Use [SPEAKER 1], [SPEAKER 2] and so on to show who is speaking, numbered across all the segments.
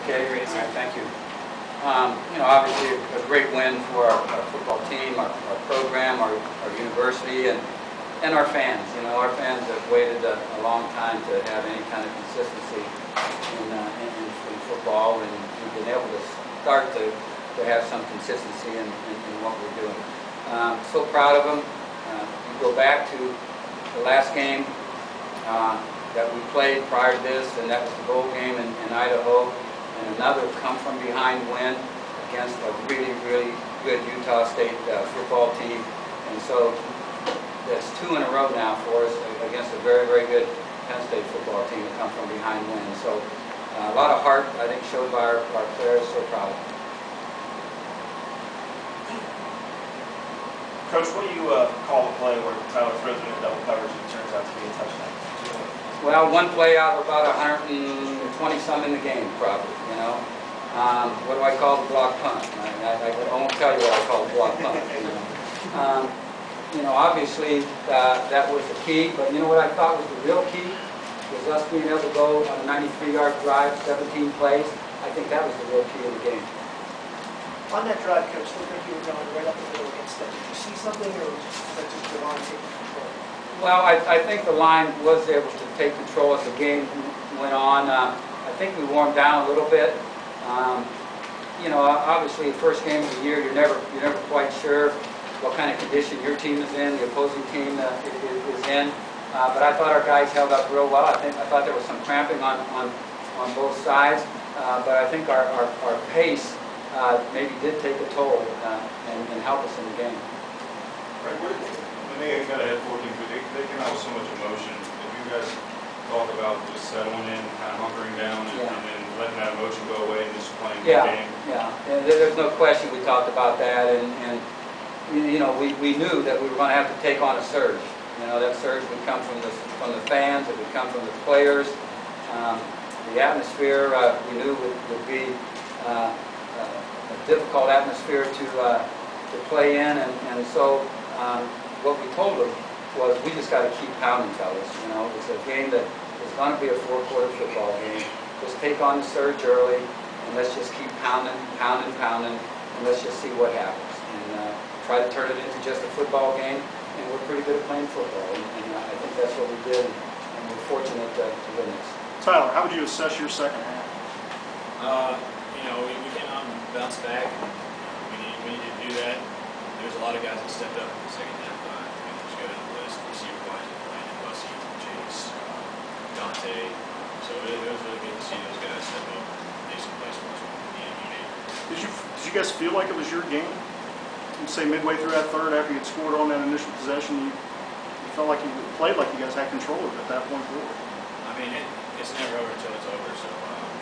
[SPEAKER 1] Okay, all right, thank you. Obviously a great win for our football team, our program, our university, and our fans. Our fans have waited a long time to have any kind of consistency in football, and we've been able to start to have some consistency in what we're doing. So proud of them. You go back to the last game that we played prior to this, and that was the bowl game in Idaho, and another come-from-behind win against a really, really good Utah State football team. And so that's 2 in a row now for us against a very, very good Penn State football team to come from behind win. So a lot of heart, I think, showed by our players. So proud of them.
[SPEAKER 2] Coach, what do you call the play where Tyler throws it in double coverage and it turns out to be a touchdown?
[SPEAKER 1] Well, one play out of about 120-some in the game, probably, What do I call the block punt? I won't tell you what I call the block punt. Obviously that was the key, but what I thought was the real key was us being able to go on a 93-yard drive, 17 plays. I think that was the real key of the game.
[SPEAKER 3] On that drive, Coach, looked like you were going right up the middle against them. Did you see something, or was that just the line taking control?
[SPEAKER 1] Well, I think the line was able to take control as the game went on. I think we warmed down a little bit. Obviously, the first game of the year, you're never quite sure what kind of condition your team is in, the opposing team is in. But I thought our guys held up real well. I thought there was some cramping on both sides, but I think our pace maybe did take a toll and help us in the game.
[SPEAKER 4] Right. When they got ahead 14, they came out with so much emotion. If you guys talk about just settling in, kind of hunkering down, and then letting that emotion go away and just playing the game.
[SPEAKER 1] Yeah. There's no question we talked about that, and we knew that we were going to have to take on a surge. That surge would come from the fans, it would come from the players. The atmosphere we knew would be a difficult atmosphere to play in, and so what we told them was we just got to keep pounding, fellas. It's a game that is going to be a 4-quarter football game. Just take on the surge early, and let's just keep pounding, and let's just see what happens. And try to turn it into just a football game, and we're pretty good at playing football, and I think that's what we did, and we're fortunate to win this.
[SPEAKER 5] Tyler, how would you assess your second half?
[SPEAKER 6] We came out and bounced back. We need to do that. There's a lot of guys that stepped up in the second half. Just go down the list. Receiver-wise, Landon, Bussy, Chase, Dante. So it was really good to see those guys step up and make some plays for us.
[SPEAKER 5] Did you guys feel like it was your game? You say midway through that third, after you had scored on that initial possession, you felt like you played like you guys had control of it at that point forward.
[SPEAKER 6] I mean, it's never over until it's over. So,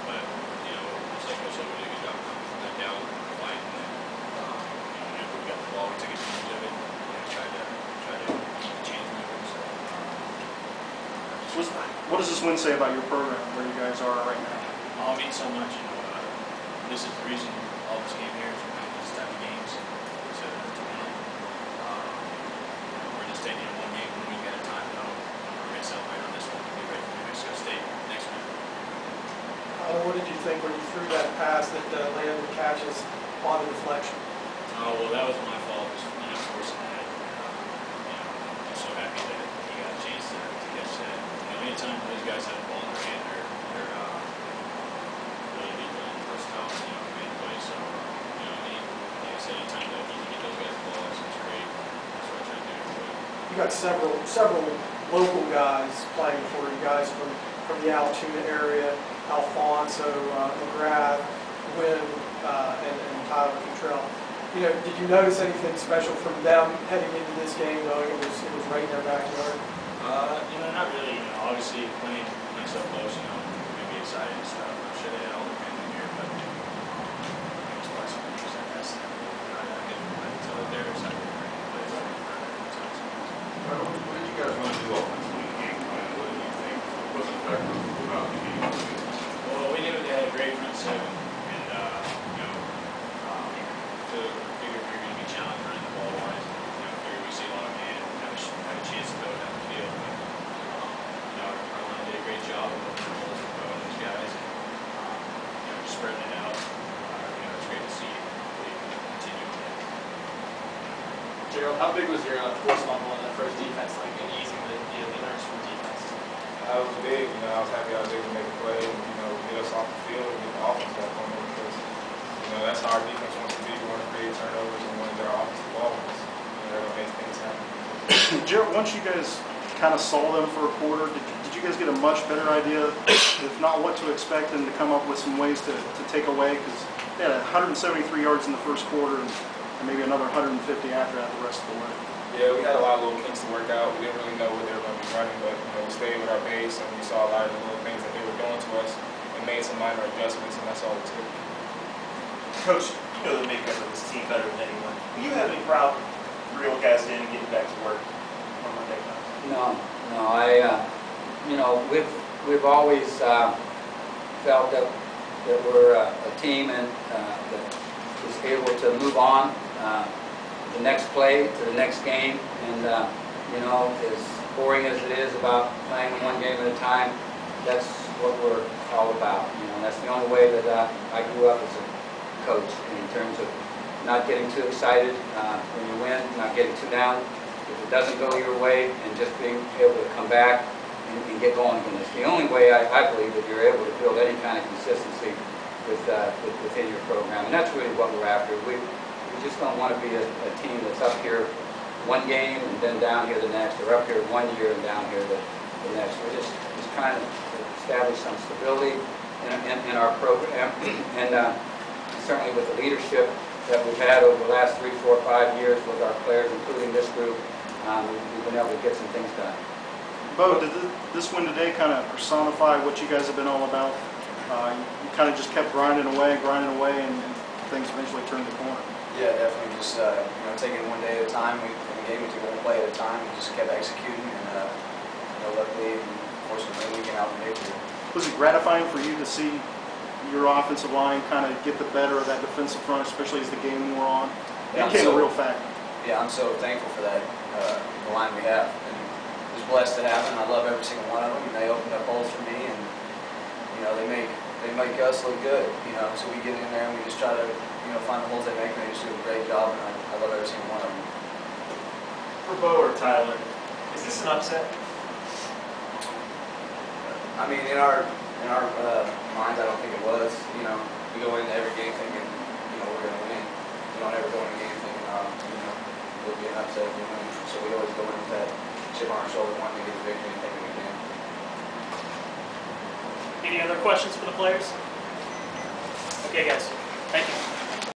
[SPEAKER 6] but it's like Coach said, we did a good job coming back out, fighting, and whenever we got the ball, we took advantage of it. Tried to keep the chains moving. So.
[SPEAKER 5] What does this win say about your program, where you guys are right now?
[SPEAKER 6] It means so much. This is the reason all of us came here to win these type of games. To win. We're just taking it one game when we got a time at home. We're going to celebrate on this one to be ready for New Mexico State next week.
[SPEAKER 3] What did you think when you threw that pass that landed the catches on the deflection?
[SPEAKER 6] Oh, well, that was my fault. Just forcing that. I'm so happy that he got a chance to catch that. Anytime those guys have the ball in their hand, they're really big versatile. Main play. So, like I said, anytime that you can get those guys the ball, that's great. That's what I try to do.
[SPEAKER 3] You got several local guys playing for you, guys from the Altoona area, Alfonso, McGrath, Wynn, and Tyler Cottrell. Did you notice anything special from them heading into this game, knowing it was right in their backyard?
[SPEAKER 6] Not really. Obviously playing so close, we're going to be excited and stuff. I'm sure they had all their family here, but it's probably some things like that. I can tell that they're excited to bring the plays out.
[SPEAKER 4] What did you guys want to do offensively in the game plan? What do you think was effective about the game?
[SPEAKER 6] Well, we knew they had a great front seven, and figured we were going to be challenged running the ball wise. Figured we see a lot of man, have a chance to go down the field. But our line did a great job of opening holes
[SPEAKER 7] How big was your force fumble in that first defense, like in easing the runners from defense?
[SPEAKER 2] I was big, I was happy I was able to make a play and, get us off the field and get the offense back on there because, that's how our defense wants to be. We want to create turnovers and want to get our offensive ball because, they're going to make things happen.
[SPEAKER 5] Jared, once you guys kind of saw them for a quarter, did you guys get a much better idea, if not what to expect, and to come up with some ways to take away? Because they had 173 yards in the first quarter and maybe another 150 after that the rest of the way.
[SPEAKER 2] Yeah, we had a lot of little kinks to work out. We didn't really know what they were going to be running, but we stayed with our base and we saw a lot of the little things that they were doing to us and made some minor adjustments, and that's all it took.
[SPEAKER 8] Coach, you know the makeup of this team better than anyone. Do you have any problem real guys in and getting back to work on Monday night?
[SPEAKER 1] No. We've always felt that we're a team and that is able to move on the next play to the next game. And as boring as it is about playing one game at a time, that's what we're all about. That's the only way that I grew up as a coach, in terms of not getting too excited when you win, not getting too down if it doesn't go your way, and just being able to come back and get going again. It's the only way I believe that you're able to build any kind of consistency within your program, and that's really what we're after. We just don't want to be a team that's up here one game and then down here the next, or up here 1 year and down here the next. We're just trying to establish some stability in our program, and certainly with the leadership that we've had over the last 3, 4, 5 years with our players, including this group, we've been able to get some things done.
[SPEAKER 5] Bo, did this win today kind of personify what you guys have been all about? You kind of just kept grinding away, and things eventually turned the corner.
[SPEAKER 9] Yeah, definitely. Just taking it one day at a time. We game it to one play at a time, and just kept executing. And luckily, fortunately, we came out with victory.
[SPEAKER 5] Was it gratifying for you to see your offensive line kind of get the better of that defensive front, especially as the game wore on? It became a real factor.
[SPEAKER 9] Yeah, I'm so thankful for that, the line we have. And just blessed to have them. I love every single one of them, and they opened up holes for me, and they make us look good. So we get in there and we just try to find the holes they make, and they just do a great job, and I love every single one of them.
[SPEAKER 8] For Bo or Tyler, is this an upset?
[SPEAKER 9] I mean, in our minds, I don't think it was. We go into every game thinking, we're going to win. We don't ever go into a game thinking, it'll be an upset if we win. So we always go in with that chip on our shoulder, wanting to get the victory and thinking we can.
[SPEAKER 8] Any other questions for the players? Okay, guys. Thank you.